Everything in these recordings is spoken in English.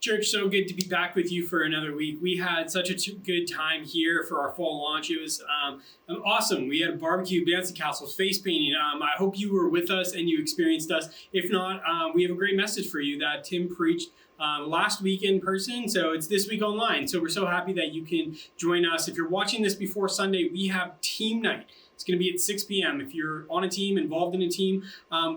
Church, so good to be back with you for another week. We had such a good time here for our fall launch. It was awesome. We had a barbecue, bouncy castles, face painting. I hope you were with us and you experienced us. If not, we have a great message for you that Tim preached last week in person, so it's this week online. So we're so happy that you can join us. If you're watching this before Sunday, we have team night. It's going to be at 6 p.m. If you're on a team, involved in a team,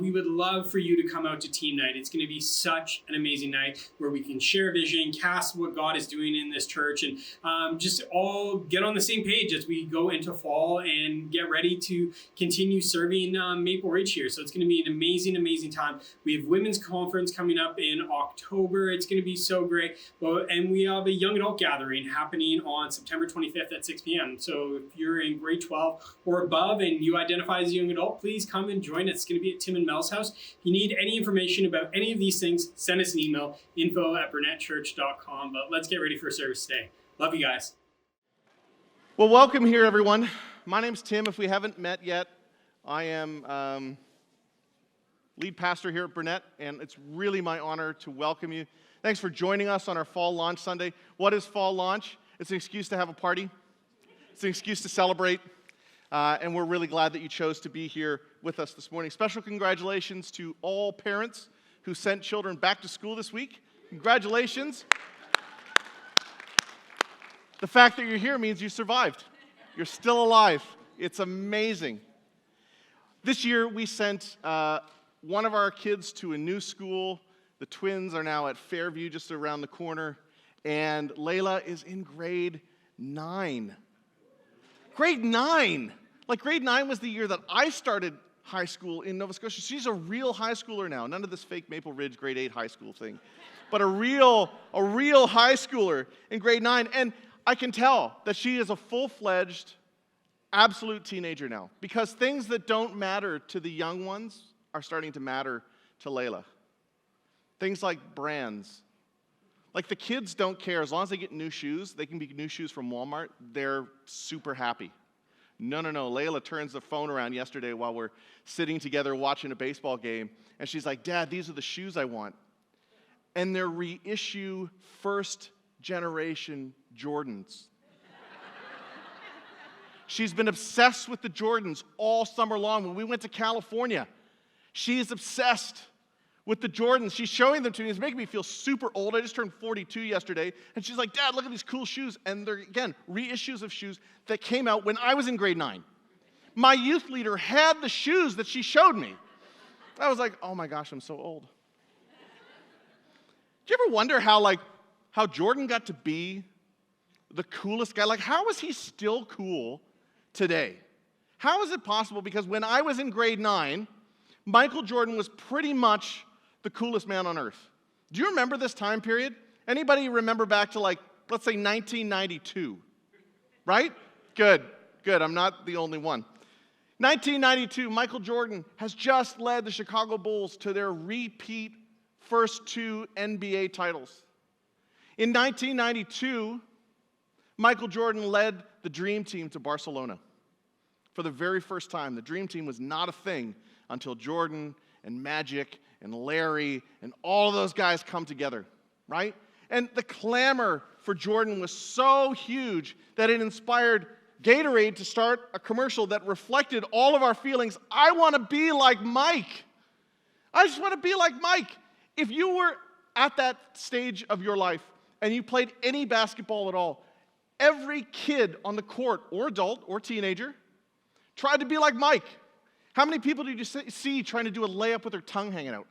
we would love for you to come out to team night. It's going to be such an amazing night where we can share vision, cast what God is doing in this church, and just all get on the same page as we go into fall and get ready to continue serving Maple Ridge here. So it's going to be an amazing, amazing time. We have women's conference coming up in October. It's going to be so great. And we have a young adult gathering happening on September 25th at 6 p.m. So if you're in grade 12 or above and you identify as a young adult, please come and join us. It's going to be at Tim and Mel's house. If you need any information about any of these things, send us an email, info@burnettchurch.com. But let's get ready for service today. Love you guys. Well, welcome here, everyone. My name's Tim. If we haven't met yet, I am lead pastor here at Burnett, and it's really my honor to welcome you. Thanks for joining us on our Fall Launch Sunday. What is Fall Launch? It's an excuse to have a party. It's an excuse to celebrate. And we're really glad that you chose to be here with us this morning. Special congratulations to all parents who sent children back to school this week. Congratulations. The fact that you're here means you survived. You're still alive. It's amazing. This year, we sent one of our kids to a new school. The twins are now at Fairview, just around the corner. And Layla is in grade 9. Grade 9. Like grade 9 was the year that I started high school in Nova Scotia. She's a real high schooler now. None of this fake Maple Ridge grade 8 high school thing. But a real high schooler in grade 9. And I can tell that she is a full-fledged, absolute teenager now. Because things that don't matter to the young ones are starting to matter to Layla. Things like brands. Like the kids don't care. As long as they get new shoes, they can be new shoes from Walmart, they're super happy. No. Layla turns the phone around yesterday while we're sitting together watching a baseball game, and she's like, Dad, these are the shoes I want. And they're reissue first generation Jordans. She's been obsessed with the Jordans all summer long. When we went to California, she is obsessed with the Jordans. She's showing them to me. It's making me feel super old. I just turned 42 yesterday. And she's like, Dad, look at these cool shoes. And they're, again, reissues of shoes that came out when I was in grade 9. My youth leader had the shoes that she showed me. I was like, oh my gosh, I'm so old. Do you ever wonder how Jordan got to be the coolest guy? Like, how is he still cool today? How is it possible? Because when I was in grade 9, Michael Jordan was pretty much the coolest man on earth. Do you remember this time period? Anybody remember back to let's say 1992? Right? Good. I'm not the only one. 1992, Michael Jordan has just led the Chicago Bulls to their repeat first 2 NBA titles. In 1992, Michael Jordan led the Dream Team to Barcelona. For the very first time, the Dream Team was not a thing until Jordan and Magic and Larry and all of those guys come together, right? And the clamor for Jordan was so huge that it inspired Gatorade to start a commercial that reflected all of our feelings. I want to be like Mike. I just want to be like Mike. If you were at that stage of your life and you played any basketball at all, every kid on the court, or adult or teenager, tried to be like Mike. How many people did you see trying to do a layup with their tongue hanging out?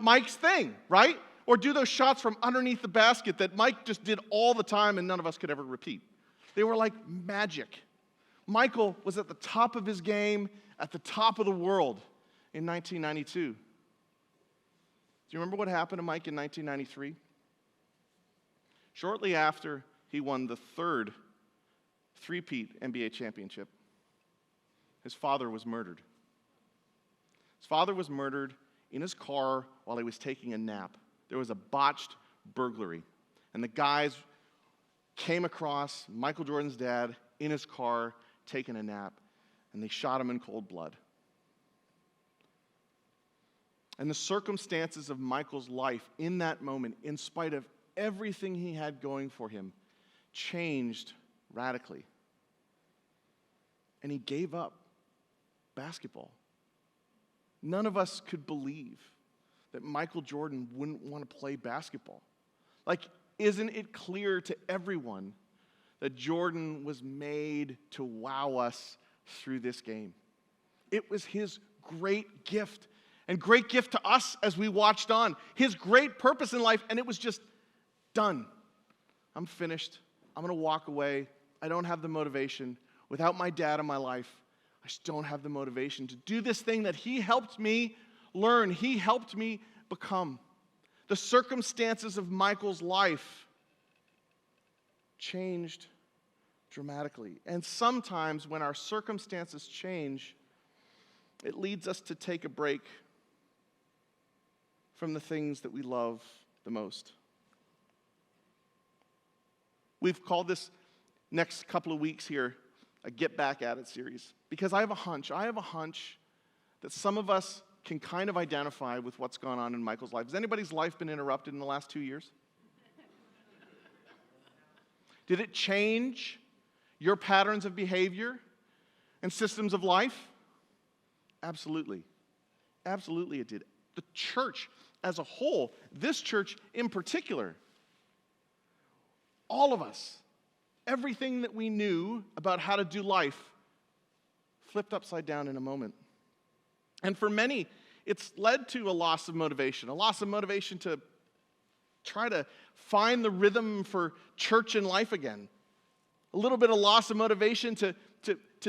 Mike's thing, right? Or do those shots from underneath the basket that Mike just did all the time and none of us could ever repeat. They were like magic. Michael was at the top of his game, at the top of the world in 1992. Do you remember what happened to Mike in 1993? Shortly after he won the third three-peat NBA championship, his father was murdered. His father was murdered in his car while he was taking a nap. There was a botched burglary, and the guys came across Michael Jordan's dad in his car taking a nap, and they shot him in cold blood. And the circumstances of Michael's life in that moment, in spite of everything he had going for him, changed radically. And he gave up basketball. None of us could believe that Michael Jordan wouldn't want to play basketball. Like, isn't it clear to everyone that Jordan was made to wow us through this game? It was his great gift, and great gift to us as we watched on. His great purpose in life, and it was just done. I'm finished. I'm going to walk away. I don't have the motivation. Without my dad in my life, I just don't have the motivation to do this thing that he helped me learn. He helped me become. The circumstances of Michael's life changed dramatically. And sometimes when our circumstances change, it leads us to take a break from the things that we love the most. We've called this next couple of weeks here a Get Back At It series, because I have a hunch that some of us can kind of identify with what's gone on in Michael's life. Has anybody's life been interrupted in the last 2 years? Did it change your patterns of behavior and systems of life? Absolutely. Absolutely it did. The church as a whole, this church in particular, all of us, everything that we knew about how to do life flipped upside down in a moment. And for many, it's led to a loss of motivation to try to find the rhythm for church and life again. A little bit of loss of motivation to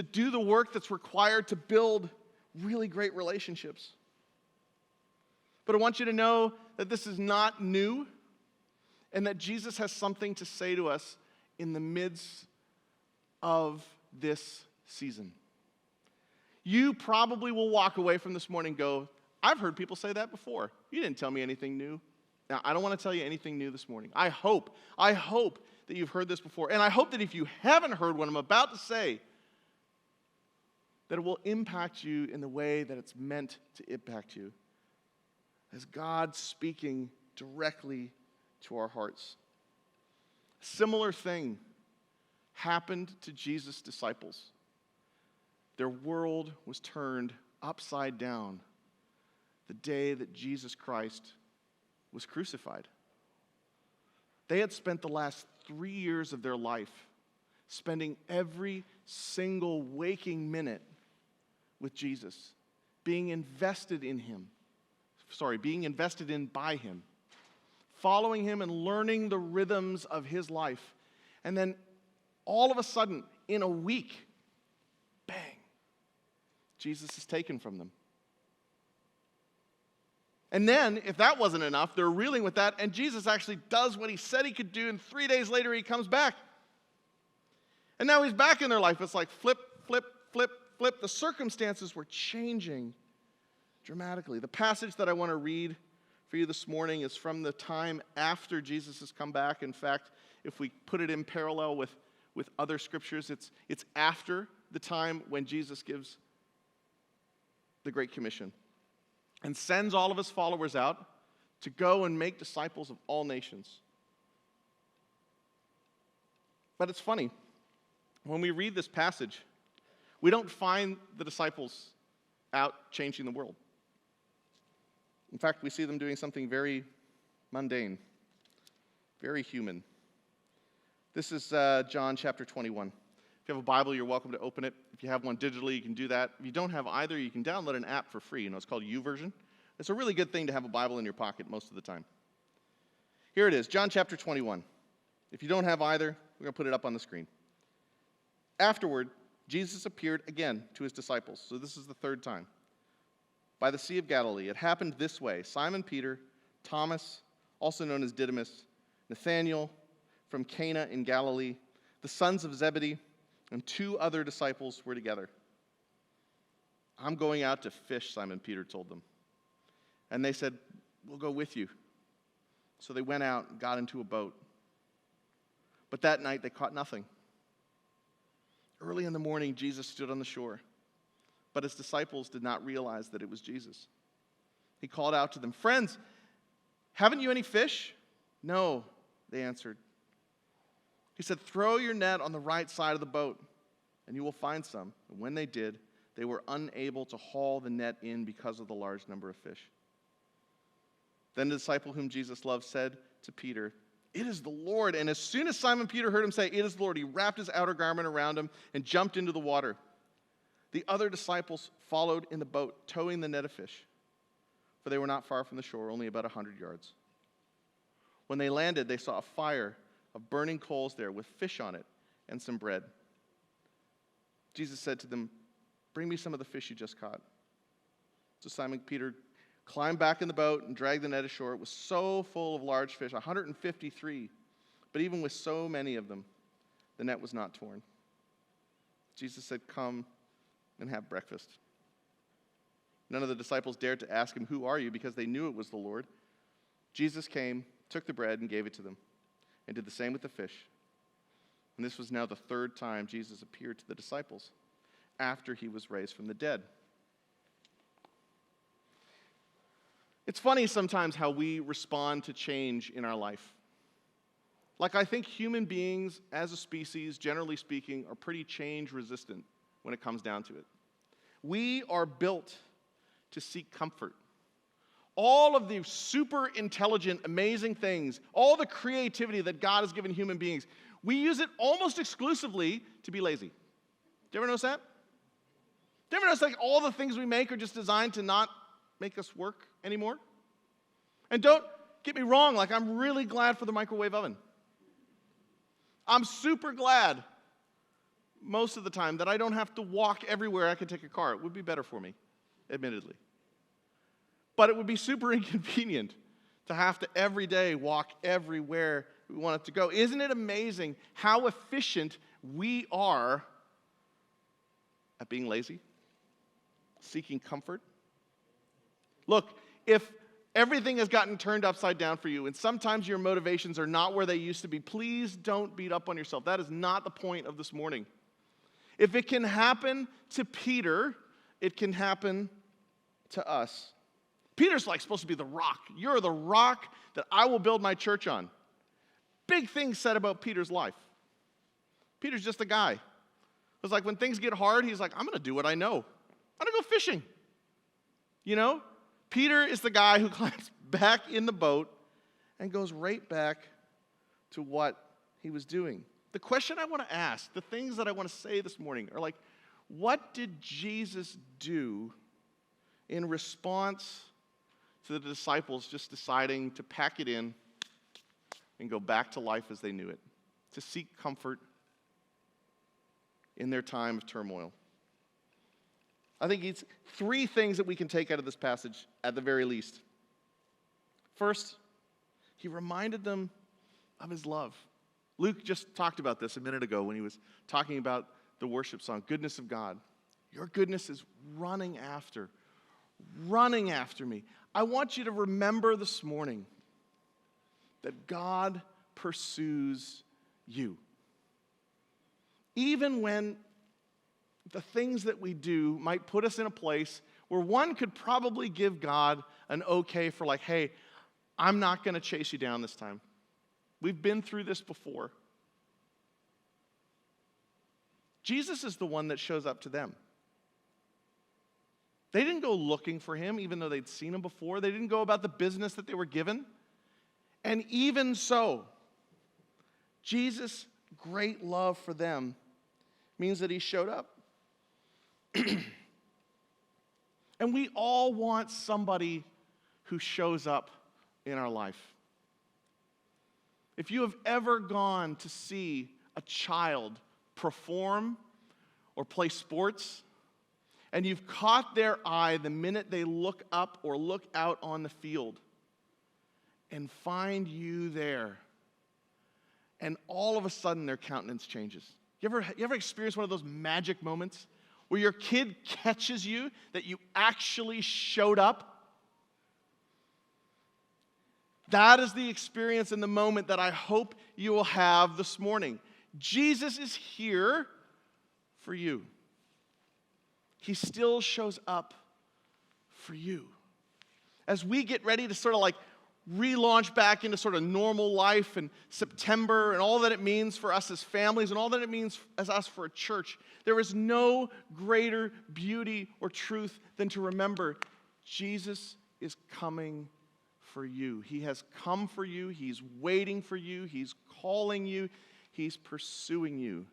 do the work that's required to build really great relationships. But I want you to know that this is not new, and that Jesus has something to say to us in the midst of this season. You probably will walk away from this morning and go, I've heard people say that before. You didn't tell me anything new. Now, I don't want to tell you anything new this morning. I hope that you've heard this before. And I hope that if you haven't heard what I'm about to say, that it will impact you in the way that it's meant to impact you, as God speaking directly to our hearts. A similar thing happened to Jesus' disciples. Their world was turned upside down the day that Jesus Christ was crucified. They had spent the last 3 years of their life spending every single waking minute with Jesus, being invested in by him, following him and learning the rhythms of his life. And then all of a sudden, in a week, bang, Jesus is taken from them. And then, if that wasn't enough, they're reeling with that, and Jesus actually does what he said he could do, and 3 days later he comes back. And now he's back in their life. It's like flip, flip, flip, flip. The circumstances were changing dramatically. The passage that I want to read for you this morning is from the time after Jesus has come back. In fact, if we put it in parallel with other scriptures, it's after the time when Jesus gives the Great Commission and sends all of his followers out to go and make disciples of all nations. But it's funny, when we read this passage, we don't find the disciples out changing the world. In fact, we see them doing something very mundane, very human. This is John chapter 21. If you have a Bible, you're welcome to open it. If you have one digitally, you can do that. If you don't have either, you can download an app for free. It's called YouVersion. It's a really good thing to have a Bible in your pocket most of the time. Here it is, John chapter 21. If you don't have either, we're going to put it up on the screen. Afterward, Jesus appeared again to his disciples. So this is the third time. By the Sea of Galilee. It happened this way. Simon Peter, Thomas, also known as Didymus, Nathanael from Cana in Galilee, the sons of Zebedee, and 2 other disciples were together. I'm going out to fish, Simon Peter told them. And they said, we'll go with you. So they went out and got into a boat. But that night they caught nothing. Early in the morning, Jesus stood on the shore. But his disciples did not realize that it was Jesus. He called out to them, "Friends, haven't you any fish?" "No," they answered. He said, "Throw your net on the right side of the boat, and you will find some." And when they did, they were unable to haul the net in because of the large number of fish. Then the disciple whom Jesus loved said to Peter, "It is the Lord." And as soon as Simon Peter heard him say, "It is the Lord," he wrapped his outer garment around him and jumped into the water. The other disciples followed in the boat, towing the net of fish, for they were not far from the shore, only about 100 yards. When they landed, they saw a fire of burning coals there with fish on it and some bread. Jesus said to them, "Bring me some of the fish you just caught." So Simon Peter climbed back in the boat and dragged the net ashore. It was so full of large fish, 153. But even with so many of them, the net was not torn. Jesus said, "Come and have breakfast." None of the disciples dared to ask him, "Who are you?" because they knew it was the Lord. Jesus came, took the bread, and gave it to them, and did the same with the fish. And this was now the third time Jesus appeared to the disciples after he was raised from the dead. It's funny sometimes how we respond to change in our life. Like, I think human beings, as a species, generally speaking, are pretty change resistant when it comes down to it. We are built to seek comfort. All of the super intelligent, amazing things, all the creativity that God has given human beings, we use it almost exclusively to be lazy. Do you ever notice that? Do you ever notice like all the things we make are just designed to not make us work anymore? And don't get me wrong, like I'm really glad for the microwave oven. I'm super glad most of the time that I don't have to walk everywhere I can take a car. It would be better for me, admittedly. But it would be super inconvenient to have to every day walk everywhere we want it to go. Isn't it amazing how efficient we are at being lazy, seeking comfort? Look, if everything has gotten turned upside down for you, and sometimes your motivations are not where they used to be, please don't beat up on yourself. That is not the point of this morning. If it can happen to Peter, it can happen to us. Peter's like supposed to be the rock. You're the rock that I will build my church on. Big things said about Peter's life. Peter's just a guy. It was like when things get hard, he's like, I'm going to do what I know. I'm going to go fishing. You know? Peter is the guy who climbs back in the boat and goes right back to what he was doing. The question I want to ask, the things that I want to say this morning are like, what did Jesus do in response to the disciples just deciding to pack it in and go back to life as they knew it, to seek comfort in their time of turmoil? I think it's three things that we can take out of this passage at the very least. First, he reminded them of his love. Luke just talked about this a minute ago when he was talking about the worship song, Goodness of God. Your goodness is running after me. I want you to remember this morning that God pursues you. Even when the things that we do might put us in a place where one could probably give God an okay for like, hey, I'm not going to chase you down this time. We've been through this before. Jesus is the one that shows up to them. They didn't go looking for him, even though they'd seen him before. They didn't go about the business that they were given. And even so, Jesus' great love for them means that he showed up. And we all want somebody who shows up in our life. If you have ever gone to see a child perform or play sports, and you've caught their eye the minute they look up or look out on the field and find you there, and all of a sudden their countenance changes. You ever experience one of those magic moments where your kid catches you that you actually showed up? That is the experience in the moment that I hope you will have this morning. Jesus is here for you. He still shows up for you. As we get ready to sort of like relaunch back into sort of normal life in September and all that it means for us as families and all that it means as us for a church, there is no greater beauty or truth than to remember Jesus is coming for you. He has come for you. He's waiting for you. He's calling you. He's pursuing you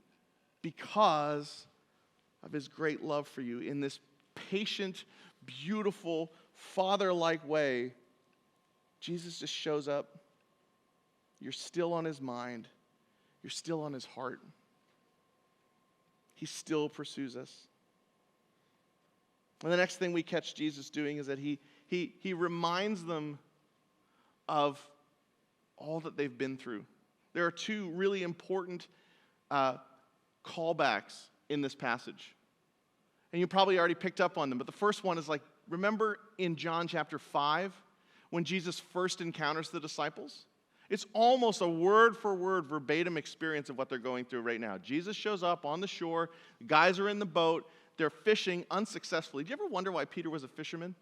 because of his great love for you in this patient, beautiful, father-like way. Jesus just shows up. You're still on his mind. You're still on his heart. He still pursues us. And the next thing we catch Jesus doing is that he reminds them of all that they've been through. There are two really important callbacks in this passage. And you probably already picked up on them. But the first one is like, remember in John chapter 5, when Jesus first encounters the disciples? It's almost a word-for-word verbatim experience of what they're going through right now. Jesus shows up on the shore. The guys are in the boat. They're fishing unsuccessfully. Do you ever wonder why Peter was a fisherman?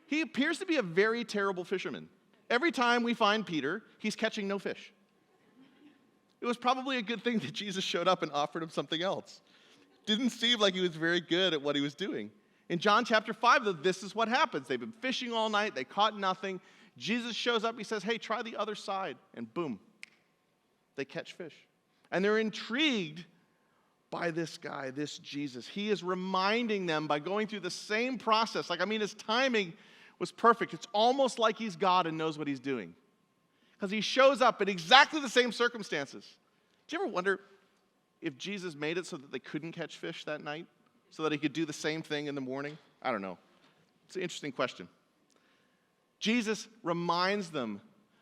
He appears to be a very terrible fisherman. Every time we find Peter, he's catching no fish. It was probably a good thing that Jesus showed up and offered him something else. Didn't seem like he was very good at what he was doing. In John chapter 5, though, this is what happens. They've been fishing all night. They caught nothing. Jesus shows up. He says, hey, try the other side. And boom, they catch fish. And they're intrigued by this guy, this Jesus. He is reminding them by going through the same process. His timing was perfect. It's almost like he's God and knows what he's doing. Because he shows up in exactly the same circumstances. Do you ever wonder if Jesus made it so that they couldn't catch fish that night? So that he could do the same thing in the morning? I don't know. It's an interesting question. Jesus reminds them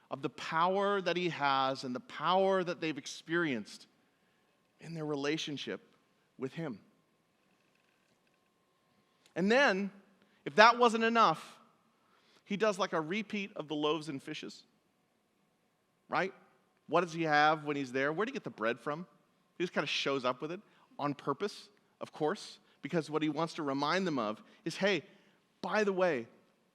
of the power that he has and the power that they've experienced in their relationship with him. And then, if that wasn't enough, he does like a repeat of the loaves and fishes. Right? What does he have when he's there? Where did he get the bread from? He just kind of shows up with it on purpose, of course. Because what he wants to remind them of is, hey, by the way,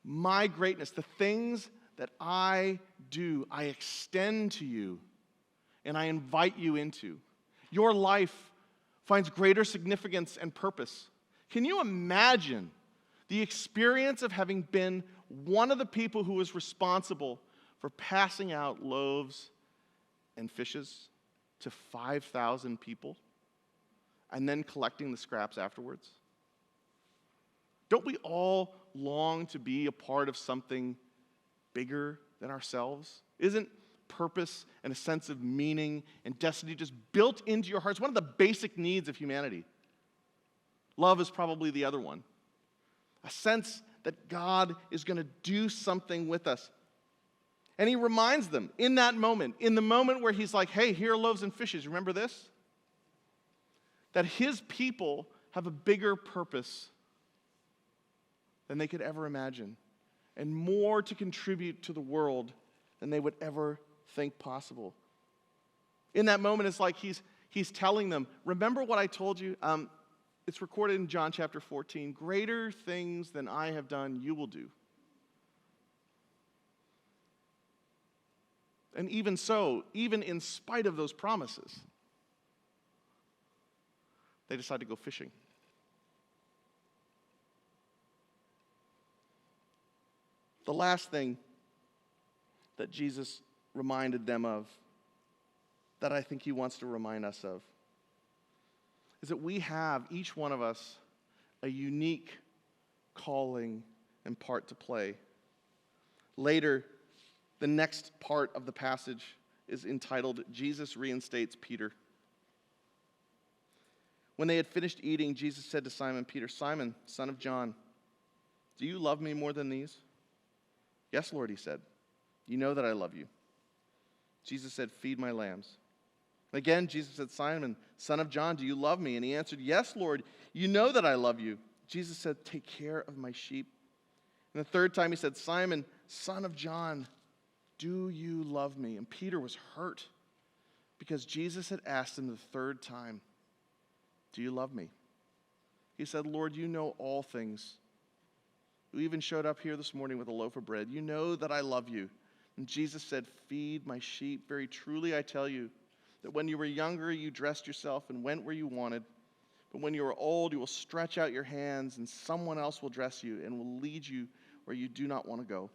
my greatness, the things that I do, I extend to you and I invite you into. Your life finds greater significance and purpose. Can you imagine the experience of having been one of the people who was responsible for passing out loaves and fishes to 5,000 people? And then collecting the scraps afterwards? Don't we all long to be a part of something bigger than ourselves? Isn't purpose and a sense of meaning and destiny just built into your hearts? One of the basic needs of humanity. Love is probably the other one. A sense that God is going to do something with us. And he reminds them in that moment, in the moment where he's like, hey, here are loaves and fishes. Remember this? That his people have a bigger purpose than they could ever imagine, and more to contribute to the world than they would ever think possible. In that moment, it's like he's telling them, remember what I told you? It's recorded in John chapter 14. Greater things than I have done, you will do. And even so, even in spite of those promises, they decide to go fishing. The last thing that Jesus reminded them of, that I think he wants to remind us of, is that we have, each one of us, a unique calling and part to play. Later, the next part of the passage is entitled, Jesus Reinstates Peter. When they had finished eating, Jesus said to Simon Peter, Simon, son of John, do you love me more than these? Yes, Lord, he said. You know that I love you. Jesus said, feed my lambs. Again, Jesus said, Simon, son of John, do you love me? And he answered, yes, Lord, you know that I love you. Jesus said, take care of my sheep. And the third time he said, Simon, son of John, do you love me? And Peter was hurt because Jesus had asked him the third time, do you love me? He said, Lord, you know all things. who even showed up here this morning with a loaf of bread. You know that I love you. And Jesus said, feed my sheep. Very truly I tell you that when you were younger, you dressed yourself and went where you wanted. But when you are old, you will stretch out your hands and someone else will dress you and will lead you where you do not want to go.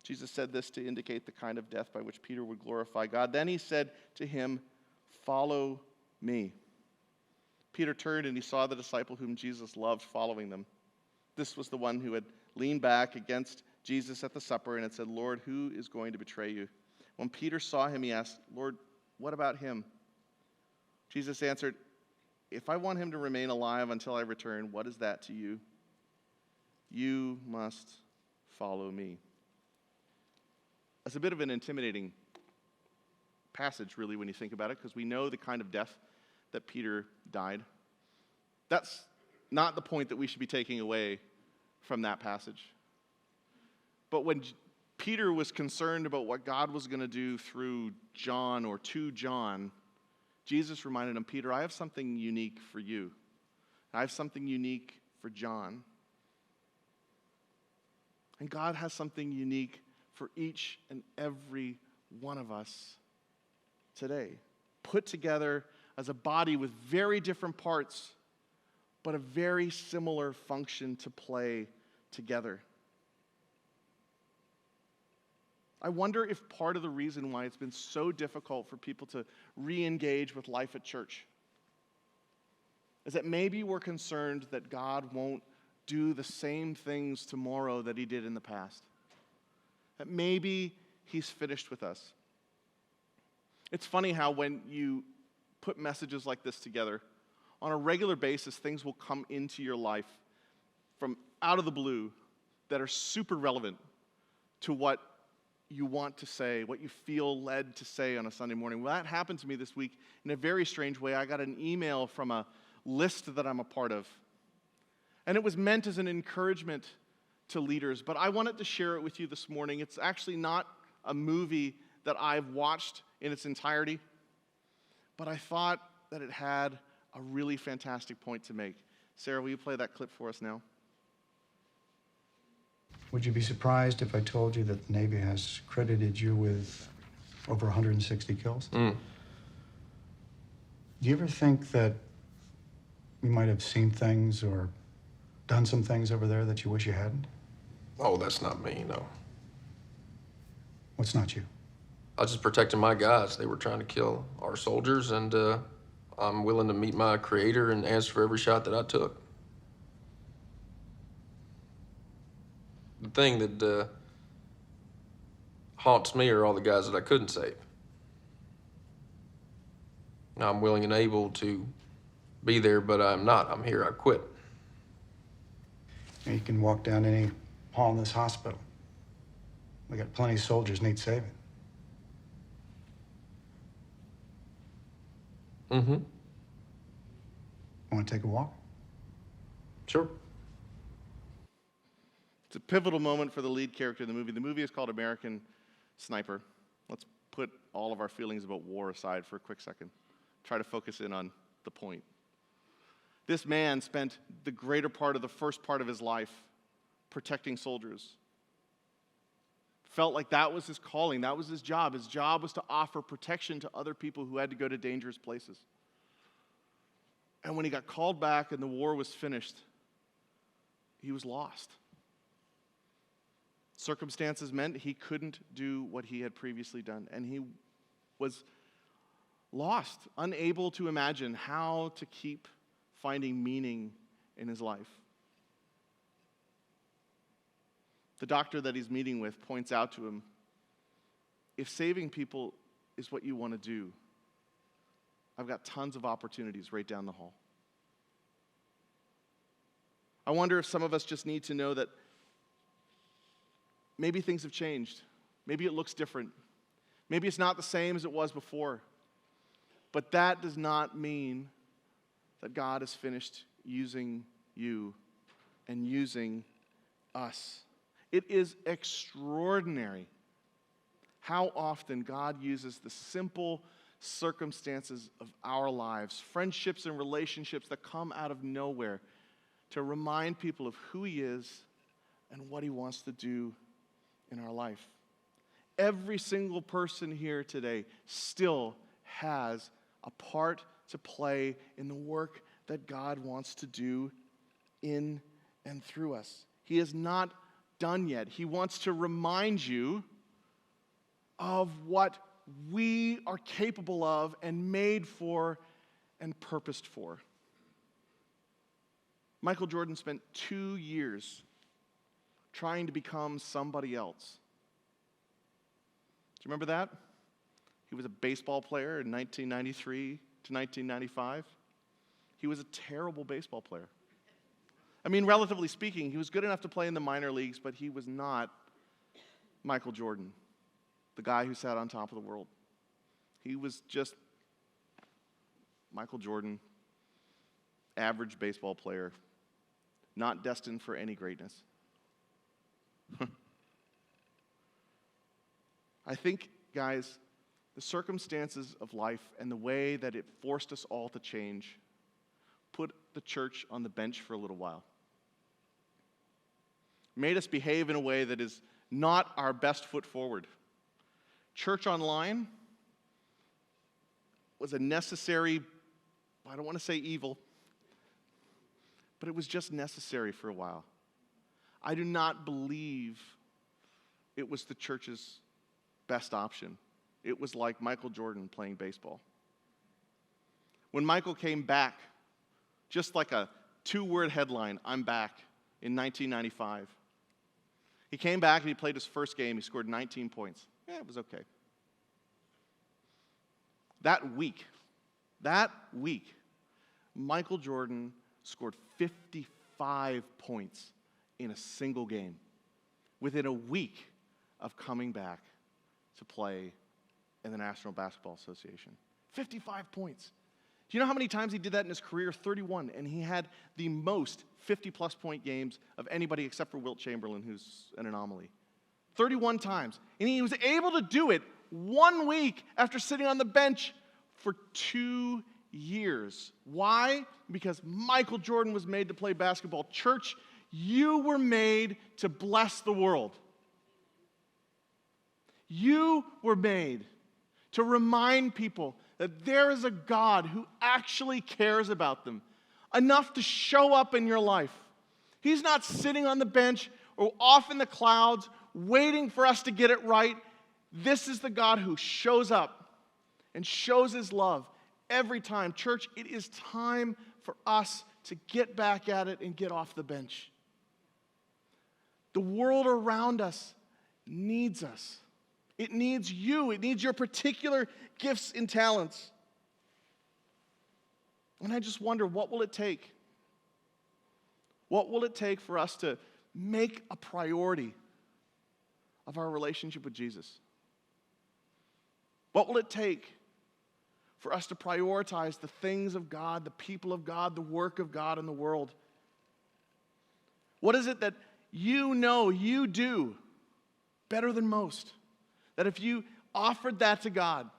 Jesus said this to indicate the kind of death by which Peter would glorify God. Then he said to him, follow me. Peter turned and he saw the disciple whom Jesus loved following them. This was the one who had leaned back against Jesus at the supper and had said, Lord, who is going to betray you? When Peter saw him, he asked, Lord, what about him? Jesus answered, if I want him to remain alive until I return, what is that to you? You must follow me. It's a bit of an intimidating passage, really, when you think about it, because we know the kind of death that Peter died. That's not the point that we should be taking away from that passage. But when Peter was concerned about what God was going to do through John or to John, Jesus reminded him, Peter, I have something unique for you. I have something unique for John. And God has something unique for each and every one of us today, put together as a body with very different parts, but a very similar function to play together. I wonder if part of the reason why it's been so difficult for people to re-engage with life at church is that maybe we're concerned that God won't do the same things tomorrow that he did in the past. That maybe he's finished with us. It's funny how when you put messages like this together, on a regular basis, things will come into your life from out of the blue that are super relevant to what you want to say, what you feel led to say on a Sunday morning. Well, that happened to me this week in a very strange way. I got an email from a list that I'm a part of. And it was meant as an encouragement to leaders, but I wanted to share it with you this morning. It's actually not a movie that I've watched in its entirety, but I thought that it had a really fantastic point to make. Sarah, will you play that clip for us now? Would you be surprised if I told you that the Navy has credited you with over 160 kills? Do you ever think that you might have seen things or done some things over there that you wish you hadn't? Oh, that's not me, no. What's not you? I was just protecting my guys. They were trying to kill our soldiers, and I'm willing to meet my creator and answer for every shot that I took. The thing that haunts me are all the guys that I couldn't save. Now, I'm willing and able to be there, but I'm not. I'm here. I quit. You can walk down any hall in this hospital. We got plenty of soldiers need saving. Mm-hmm. Want to take a walk? Sure. It's a pivotal moment for the lead character in the movie. The movie is called American Sniper. Let's put all of our feelings about war aside for a quick second. Try to focus in on the point. This man spent the greater part of the first part of his life protecting soldiers. Felt like that was his calling, that was his job. His job was to offer protection to other people who had to go to dangerous places. And when he got called back and the war was finished, he was lost. Circumstances meant he couldn't do what he had previously done, and he was lost, unable to imagine how to keep finding meaning in his life. The doctor that he's meeting with points out to him, if saving people is what you want to do, I've got tons of opportunities right down the hall. I wonder if some of us just need to know that maybe things have changed. Maybe it looks different. Maybe it's not the same as it was before. But that does not mean that God has finished using you and using us. It is extraordinary how often God uses the simple circumstances of our lives, friendships and relationships that come out of nowhere, to remind people of who he is and what he wants to do in our life. Every single person here today still has a part to play in the work that God wants to do in and through us. He is not done yet. He wants to remind you of what we are capable of and made for and purposed for. Michael Jordan spent 2 years trying to become somebody else. Do you remember that? He was a baseball player in 1993 to 1995. He was a terrible baseball player. I mean, relatively speaking, he was good enough to play in the minor leagues, but he was not Michael Jordan, the guy who sat on top of the world. He was just Michael Jordan, average baseball player, not destined for any greatness. I think, guys, the circumstances of life and the way that it forced us all to change put the church on the bench for a little while. Made us behave in a way that is not our best foot forward. Church online was a necessary, I don't want to say evil, but it was just necessary for a while. I do not believe it was the church's best option. It was like Michael Jordan playing baseball. When Michael came back, just like a 2-word headline, "I'm back," in 1995. He came back and he played his first game. He scored 19 points. It was okay. That week, Michael Jordan scored 55 points in a single game within a week of coming back to play in the National Basketball Association. 55 points. Do you know how many times he did that in his career? 31. And he had the most 50-plus point games of anybody except for Wilt Chamberlain, who's an anomaly. 31 times. And he was able to do it 1 week after sitting on the bench for 2 years. Why? Because Michael Jordan was made to play basketball. Church, you were made to bless the world. You were made to remind people that there is a God who actually cares about them enough to show up in your life. He's not sitting on the bench or off in the clouds waiting for us to get it right. This is the God who shows up and shows his love every time. Church, it is time for us to get back at it and get off the bench. The world around us needs us. It needs you. It needs your particular gifts and talents. And I just wonder, what will it take? What will it take for us to make a priority of our relationship with Jesus? What will it take for us to prioritize the things of God, the people of God, the work of God in the world? What is it that you know you do better than most? That if you offered that to God,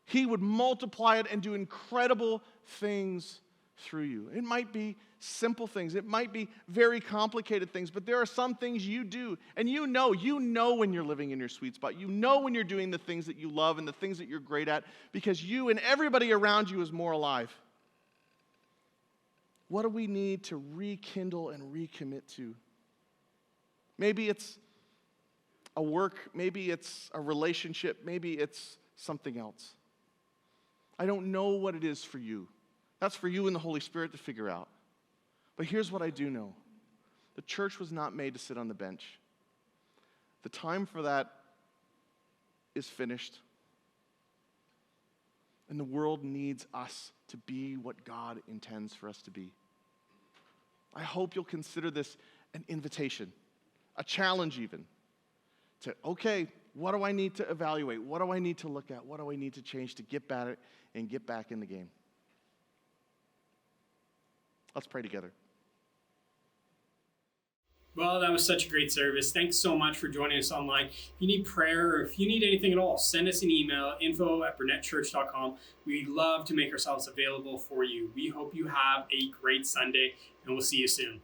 he would multiply it and do incredible things through you. It might be simple things. It might be very complicated things, but there are some things you do, and you know when you're living in your sweet spot. You know when you're doing the things that you love and the things that you're great at, because you and everybody around you is more alive. What do we need to rekindle and recommit to? Maybe it's a work, maybe it's a relationship, maybe it's something else. I don't know what it is for you. That's for you and the Holy Spirit to figure out. But here's what I do know. The church was not made to sit on the bench. The time for that is finished. And the world needs us to be what God intends for us to be. I hope you'll consider this an invitation, a challenge even, to, okay, what do I need to evaluate? What do I need to look at? What do I need to change to get at it and get back in the game? Let's pray together. Well, that was such a great service. Thanks so much for joining us online. If you need prayer or if you need anything at all, send us an email, info@burnettchurch.com. We'd love to make ourselves available for you. We hope you have a great Sunday, and we'll see you soon.